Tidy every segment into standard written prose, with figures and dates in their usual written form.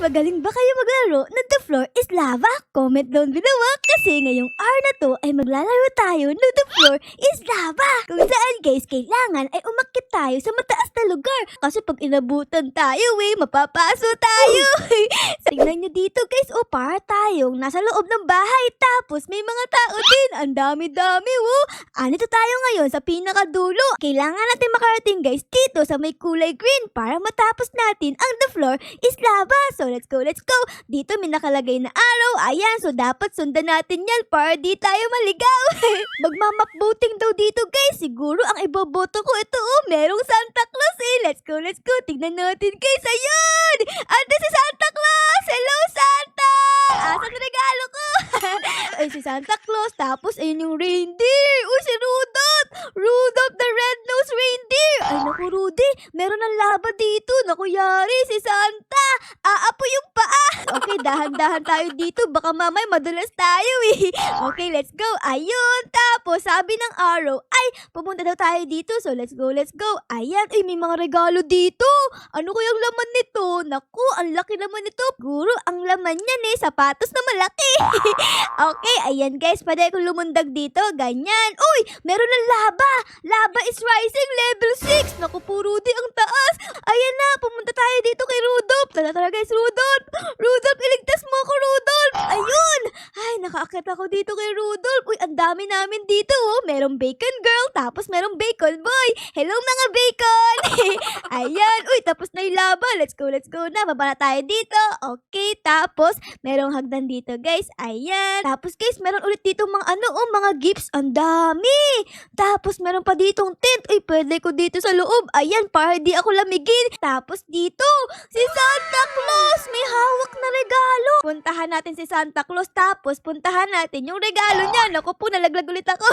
magaling ba kayo maglaro na The Floor is Lava? Comment down below kasi ngayong hour na to ay maglalaro tayo na The Floor is Lava. Kung saan guys, kailangan ay umakyat tayo sa mataas na lugar. Kasi pag inabutan tayo mapapaso tayo. Tingnan nyo dito guys, para tayong nasa loob ng bahay. Tapos may mga tao din, ang dami-dami Andito tayo ngayon sa pinakadulo. Kailangan natin makarating guys dito sa may kulay green para matapos natin ang The Floor is Lava. So let's go, let's go. Dito may nakalagay na arrow. Ayan, so dapat sundan natin yan para di tayo maligaw. Magmamap-voting daw dito guys. Siguro ang iboboto ko ito merong Santa Claus Let's go, let's go. Tignan natin guys. Ayun! Ando si Santa Claus! Hello Santa! Asan regalo ko? Ay si Santa Claus. Tapos ayun yung reindeer. Uy si Rudolph! Rudolph the red-nosed reindeer! Ay naku Rudy, meron ng laba dito. Naku yari si Santa! Aapo yung paa! Okay, dahan-dahan tayo dito. Baka mamay madulas tayo Okay, let's go. Ayun, tapos sabi ng arrow ay pumunta daw tayo dito. So let's go, let's go. Ayan, ay may mga regalo dito. Ano kayang laman nito? Naku, ang laki naman nito. Guro, ang laman niyan sapatos na malaki. Okay, ayan guys, pwede akong lumundag dito. Ganyan. Uy, meron ng laba. Laba is rising level 6. Naku po, Rudy, ang taas. Ayan na, pumunta tayo dito kay Rudolph. Tara guys, Rudolph. Rudolph, iligtas mo ako, Rudolph. Ayun. Ay, nakaakit ako dito kay Rudolph. Uy, ang dami namin dito Merong bacon girl, tapos merong bacon boy. Hello mga bacon. Ayan. Uy, tapos na yung laba. Let's go na. Baba na tayo dito. Okay, tapos merong hagdan dito guys. Ayan. Tapos guys, meron ulit dito mga mga gifts. Ang dami. Tapos meron pa ditong tent. Uy, pwede ko dito sa loob. Ayan, para di ako lamigin. Tapos dito, si Santa Claus. May hawak na regalo. Puntahan natin si Santa Claus. Tapos puntahan natin yung regalo niya. Naku po, nalaglag ulit ako.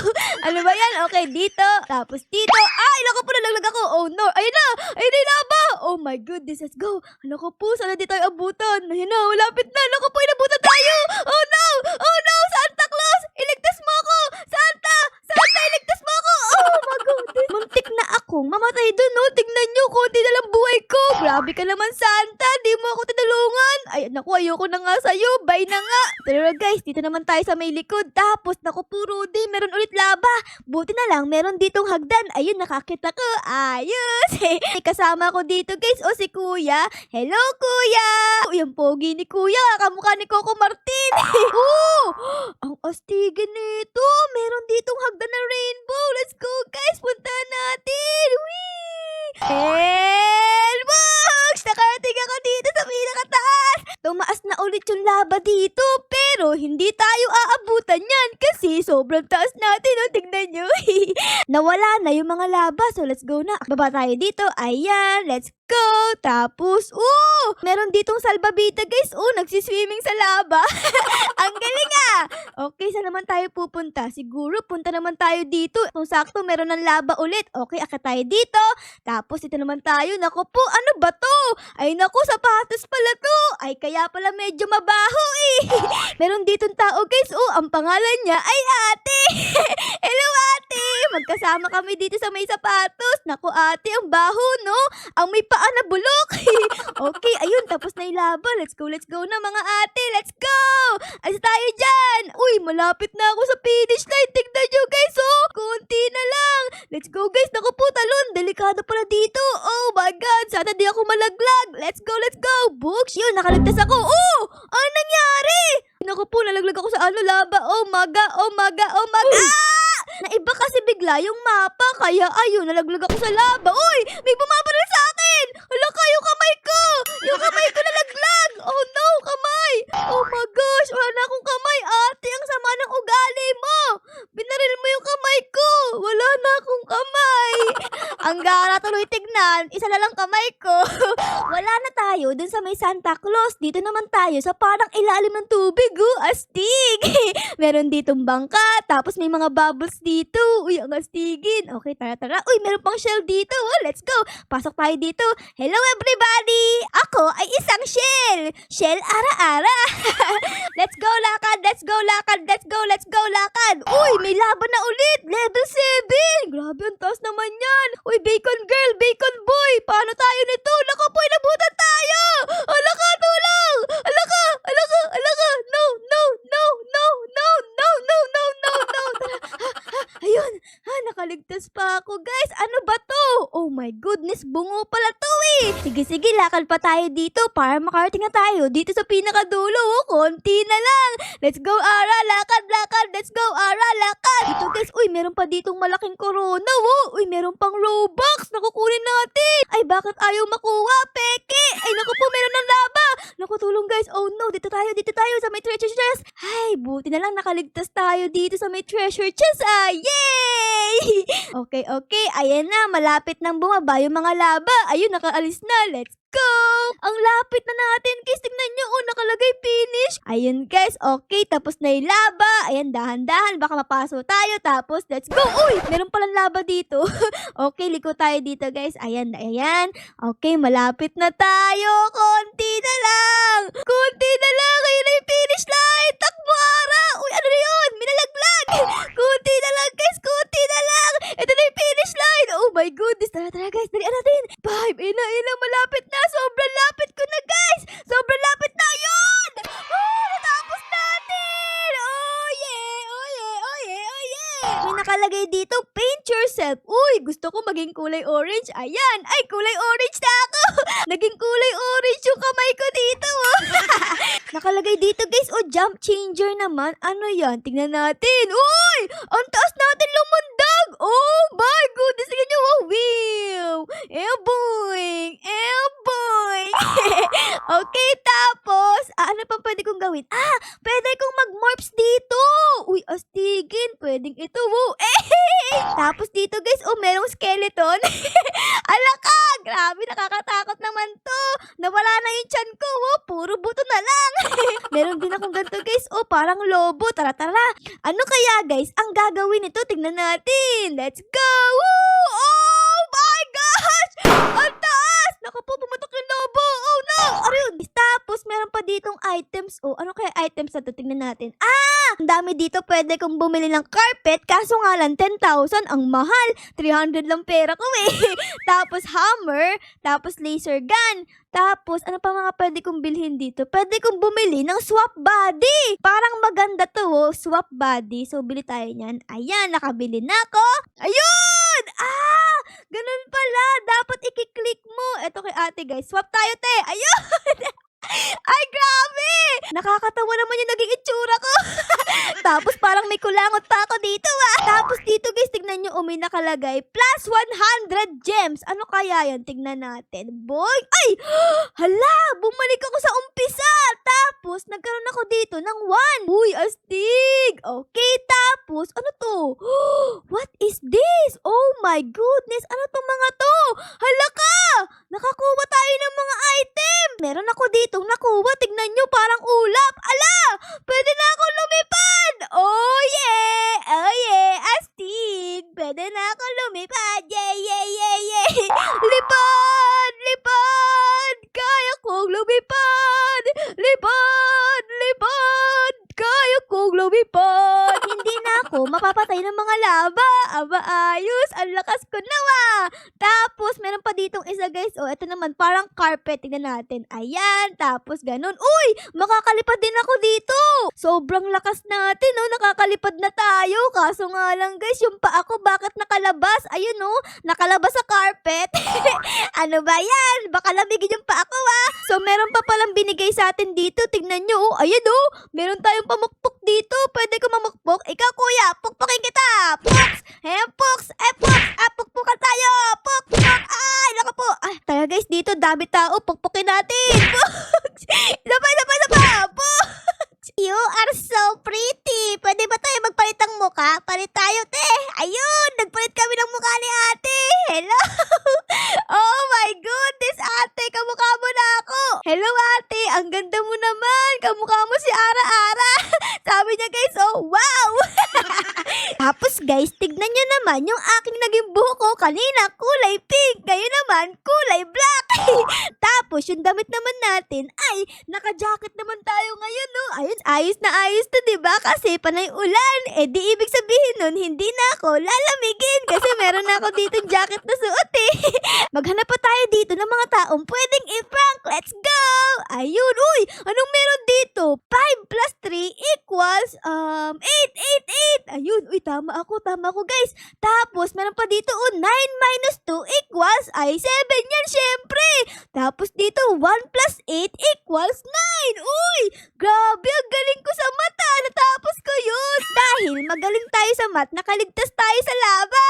Ano ba yan? Okay, dito. Tapos dito. Ay, naku po, nalaglag ako. Oh no. Ayun na. Ayun na yung laba. Oh my goodness. Let's go. Naku po, sana di tayo abutan. Ayun na, malapit na. Naku po, inabutan tayo. Oh no. Oh no. Santa Claus. Iligtas mo ako. Santa. Santa, iligtas mo ako. Oh my goodness. Muntik na akong mamatay dun Tignan nyo, konti na lang buhay ko. Grabe ka naman Santa. Di mo ako tinulungan. Ay, naku, ayoko na nga sa'yo. Bye na nga. Pero guys, dito naman tayo sa may likod. Tapos, naku po Rudy, meron ulit laba. Buti na lang, meron ditong hagdan. Ayun, nakakita ko. Ayos. May kasama ko dito guys. Si Kuya. Hello Kuya. Yung pogi ni Kuya. Kamukha ni Coco Martin. Ang astigin nito. Meron ditong hagdan na rainbow. Let's go guys. Puntahan natin. And Bugs! Nakarating ako dito sa pinakataas. Tumaas na ulit yung laba dito. Pero hindi tayo aabutan yan kasi sobrang taas natin. Tignan nyo. Nawala na yung mga laba. So let's go na. Baba tayo dito. Ayan. Let's go. Tapos, meron ditong salbabida guys. Nagsiswimming sa laba. Ang galing Okay, saan naman tayo pupunta? Siguro punta naman tayo dito. Kung sakto, meron ng laba ulit. Okay, akat tayo dito. Tapos ito naman tayo. Naku po, ano ba to? Ay naku, sapatos pala to. Ay kaya pala medyo mabaho Meron ditong tao guys. Ang pangalan niya ay Ate. Hello Ate. Magkasama kami dito sa may sapatos. Naku Ate, ang baho no? Ang may paa na bulok. Okay, ayun, tapos na yung laba. Let's go na mga ate. Let's go. Ayos tayo dyan. Uy, malapit na ako sa finish line. Tignan nyo guys konti na lang. Let's go guys. Naku po, talon. Delikado pala dito. Oh my God. Sana di ako malaglag. Let's go. Books. Yun, nakaligtas ako. Ano nangyari? Naku po, nalaglag ako sa laba. Oh maga. Naiba kasi bigla yung mapa. Kaya ayun, nalaglag ako sa laba. Uy, may bumabaril sa akin. Hala ka, yung kamay ko. Yung kamay ko nalaglag. Oh no, kamay. Oh my gosh, wala na akong kamay. Ate, ang sama ng ugali mo. Binaril mo yung kamay ko. Wala na akong kamay. Ang gara tuloy tignan. Isa na lang kamay ko. Wala na tayo dun sa may Santa Claus. Dito naman tayo sa parang ilalim ng tubig. Astig. Meron ditong bangka. Tapos may mga bubbles dito. Uy, ang astigin. Okay, tara. Uy, meron pang shell dito. Let's go. Pasok tayo dito. Hello everybody. Ako ay isang shell. Shell ara-ara. Let's go lakad. Uy, may laban na ulit. Level 7. Grabe, ang taas naman yan. Uy, bacon girl, bacon boy. Paano tayo nito? Naku po, inabutan tayo. Hala ka, tulong. nakaligtas pa ako, guys. Ano ba to? Oh my goodness, bungo pala to eh. Sige, lakad pa tayo dito para makarating na tayo dito sa pinakadulo. Oh, konti na lang. Let's go, Ara. Lakad. Let's go, Ara. Lakad. Ito, guys. Uy, meron pa ditong malaking corona. Oh. Uy, meron pang Robux. Nakukunin natin. Ay, bakit ayaw makuha? Peke. Ay, naku po, meron ng laba. Naku, tulong, guys. Oh no, dito tayo sa may treasure chest. Ay, buti na lang nakaligtas tayo dito sa may treasure chest. Ah, yay! Okay. Ayan na, malapit nang bumaba yung mga laba. Ayun, nakaalis na. Let's go! Ang lapit na natin, guys. Tingnan nyo, oh, nakalagay finish. Ayun, guys. Okay, tapos na yung laba. Ayan, dahan-dahan. Baka mapaso tayo. Tapos, let's go. Uy, meron palang laba dito. Okay, liko tayo dito, guys. Ayan. Okay, malapit na tayo. Konti na lang. Ayun na yung finish line. Takbo, Ara. Uy, ano na yun? Minalaglag. Konti na lang, guys. Konti na lang. Ito na yung finish line. Oh my goodness. Tara, guys. Dalian natin. 5. Ayun na. Malapit na. Sobrang lapit ko na, guys. Sobrang lapit na. Yun. Oh, natapos natin. Oh yeah. May nakalagay dito, paint yourself. Uy, gusto ko maging kulay orange. Ayan. Ay, kulay orange na ako. Naging kulay orange yung kamay ko dito. Oh. Nakalagay dito, guys. Oh, jump changer naman. Ano yan? Tingnan natin. Uy! Ang taas natin lumundag. Oh my goodness. Tingnan nyo. Oh, wow. Boing. Okay, tapos, ano pa pwede kong gawin? Pwede kong mag-morphs dito. Uy, astigin. Pwedeng ito. Wow. Tapos dito, guys, oh, merong skeleton. Alaka! Grabe, nakakatakot naman to. Nawala na yung chan ko. Oh, puro buto na lang. Meron din akong ganito, guys. Oh, parang lobo. Tara. Ano kaya, guys, ang gagawin nito? Tingnan natin. Let's go. Woo! Oh my gosh! Ang taas! Naku po, pumatok yung lobo. Oh no! Ayun. Tapos, meron pa ditong items. Oh, ano kaya items na to? Tingnan natin. Ang dami dito. Pwede kong bumili ng carpet. Kaso nga lang, 10,000. Ang mahal. 300 lang pera ko eh. Tapos, hammer. Tapos, laser gun. Tapos, ano pa mga pwede kong bilhin dito? Pwede kong bumili ng swap body. Parang maganda to, oh. Swap body. So, bili tayo niyan. Ayan, nakabili na ako. Ayun! Ganun pala. Dapat i-click mo. Eto kay ate, guys. Swap tayo, te. Ayun! Ay, grabe! Nakakatawa naman yung naging itsura ko. Tapos parang may kulangot pa ako dito, Tapos dito, guys, tignan nyo, may nakalagay, plus 100 gems. Ano kaya yan? Tignan natin. Boy! Ay! Hala! Bumalik ako sa umpisa! Tapos, nagkaroon ako dito ng 1. Uy, astig! Okay, tapos, ano to? What is this? Oh my goodness! Ano tong mga to? Hala ka! Nakakuha tayo ng mga item! Meron ako ditong nakuha. Tignan nyo, parang ulap. Ala! Pwede na ako lumipad! Oh yeah! Astig! Pwede na ako lumipad! Yay! Lipad! Kaya kong lumipad! Lipad! Kaya kong lumipad! Hindi na ako mapapatay ng mga lava. Aba, ayos! Ang lakas ko na, Tapos, meron pa ditong isa, guys. Oh, ito naman, parang carpet. Tingnan natin. Ayan. Tapos, ganun. Uy! Makakalipad din ako dito. Sobrang lakas natin, oh. Nakakalipad na tayo. Kaso nga lang, guys, yung paa ko, bakit nakalabas? Ayun, oh. Nakalabas sa carpet. Ano ba yan? Baka lamigin yung paa ko, So, meron pa palang binigay sa atin dito. Tingnan nyo, oh. Ayan, oh. Meron tayong pamukpok dito. Pwede ko mamukpok. Ikaw, kuya, pukpukin kita. Puks! Puks! Pukpukan tayo. Puk! Ay, naku po. Tara, guys, dito, dami tao. Pukpukin natin. Puks! Isa pa. Puks! You are so pretty. Pwede ba tayo magpalit ng mukha? Palit tayo, te. Ayun, nagpalit kami ng mukha ni ate. Hello. Oh my goodness, ate. Kamukha mo na ako. Hello, ate. Ang ganda mo naman. Kamukha mo si Ara-Ara. Sabi niya, guys, oh, wow. Tapos, guys, tignan nyo naman yung aking naging buhok ko. Kanina, kulay pink. Ngayon naman, kulay black. Tapos, yung damit naman natin, ay, naka-jacket naman tayo ngayon, no? Ayos na ayos to, diba? Kasi panay ulan. Di ibig sabihin nun, hindi na ako lalamigin. Kasi meron na ako ditong jacket na suot, Maghanap pa tayo dito ng mga taong pwedeng i-prank. Let's go! Ayun, uy! Anong meron dito? 5 plus 3 equals, 8. Ayun, uy, tama ako guys. Tapos, meron pa dito, 9 minus 2 equals ay 7 yan, syempre. Tapos dito, 1 plus 8 equals 9. Uy, grabe, ang galing ko sa mata. Natapos ko yun. Dahil magaling tayo sa math, nakaligtas tayo sa lava.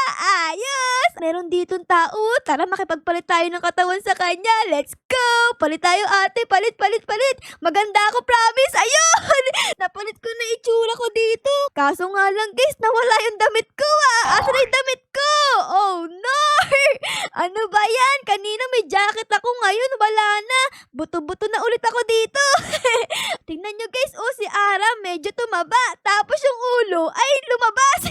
Ayos. Meron ditong tao. Tara, makipagpalit tayo ng katawan sa kanya. Let's go. Palit tayo, ate. Palit. Maganda ako, promise. Ayun. Napalit ko na itsura ko dito. Kaso nga lang, guys, nawala yung damit ko, ah. Asa na yung damit ko? Oh, no. Ano ba yan? Kanina may jacket ako, ngayon wala na. Buto-buto na ulit ako dito. Tingnan nyo, guys. Oh, si Ara medyo tumaba. Tapos yung ulo ay lumabas.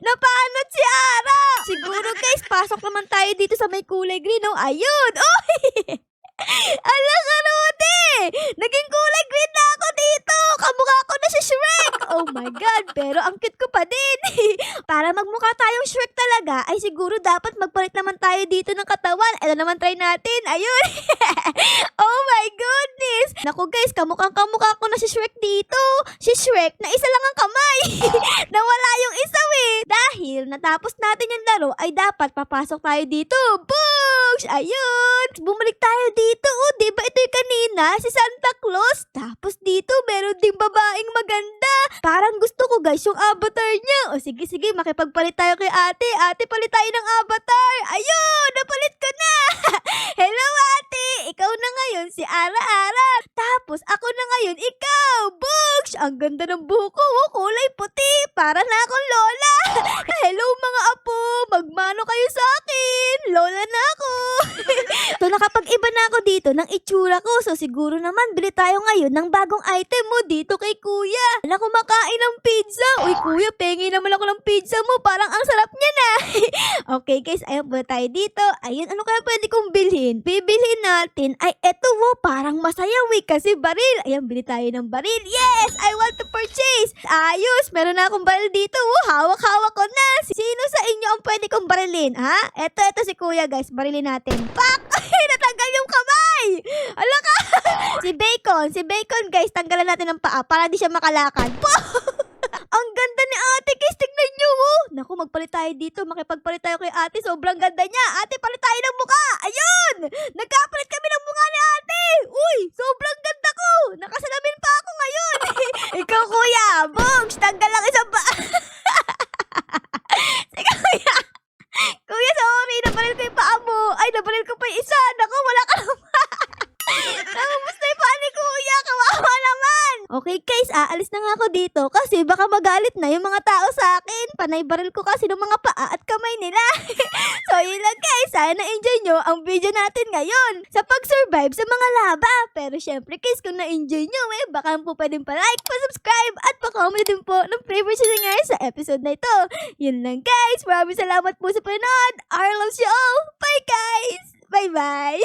Napanot si Ara. Siguro, guys, pasok naman tayo dito sa may kulay green. Oh, ayun. Oh, ala ka, Rudy! Naging kulay green na ako dito! Kamukha ko na si Shrek! Oh my God! Pero ang cute ko pa din! Para magmukha tayong Shrek talaga, ay siguro dapat magpalit naman tayo dito ng katawan. Ito naman, try natin. Ayun! Oh my goodness! Naku guys, kamukha ko na si Shrek dito. Si Shrek na isa lang ang kamay. Nawala yung isa Dahil natapos natin yung laro, ay dapat papasok tayo dito. Books! Ayun! Bumalik tayo dito. Oh, diba ito yung kanina? Si Santa Claus. Tapos dito, meron ding babaeng maganda. Parang gusto ko guys yung avatar niya. O sige, makipagpalit tayo kay ate. Ate, palit tayo ng avatar. Ayun! Napalit ko na! Hello ate! Ikaw na ngayon si Ara-Ara. Tapos ako na ngayon ikaw. Books! Ang ganda ng buhok ko. Oh, kulay puti. Para na akong lola. Hello mga apo. Magmano kayo sa akin. Lola na ako. So nakapag-iba na ako dito ng itsura ko. So siguro naman bili tayo ngayon ng bagong item mo dito kay kuya. Wala kumakain ng pizza. Uy kuya, pengi naman ako ng pizza mo. Parang ang sarap niya na. Okay guys, ayun po tayo dito. Ayun, ano kaya pwede kong bilhin? Bibilhin natin ay eto parang masaya kasi baril. Ayan, bili tayo ng baril. Yes! I want to purchase. Ayos, meron na akong baril dito. Hawak-hawak ko na. Sino sa inyo ang pwede kong barilin? Ha? Eto si kuya guys. Barilin natin. Pak! Ay, natanggal yung kamay! Ala ka! Si Bacon guys, tanggalan natin ng paa para di siya makalakad. Ang ganda ni ate guys, tignan nyo Naku, magpalit tayo dito, makipagpalit tayo kay ate, sobrang ganda niya. Ate, palit tayo ng mukha. Ayun! Nagkapalit kami ng mukha ni ate. Uy, sobrang ganda ko. Nakasalamin pa ako ngayon. Ikaw kuya, Bungs, tanggal lang isang pa. Sige kuya. Kuya, sorry, nabaril ko yung paa mo. Ay, nabaril ko pa yung isa. Naku, wala ka naman. Nakubos na yung paa ni kuya, kawawa naman. Okay guys, aalis na nga ako dito kasi baka magalit na yung mga tao sa akin. Panay baril ko kasi ng mga paa at kamay nila. So yun lang guys, sana na-enjoy nyo ang video natin ngayon sa pag-survive sa mga lava. Pero syempre guys, kung na-enjoy nyo baka po pwedeng pa-like, pa-subscribe at pa-comment din po ng favorite singer sa episode na ito. Yun lang guys, maraming salamat po sa panonood. I love you all. Bye guys! Bye-bye!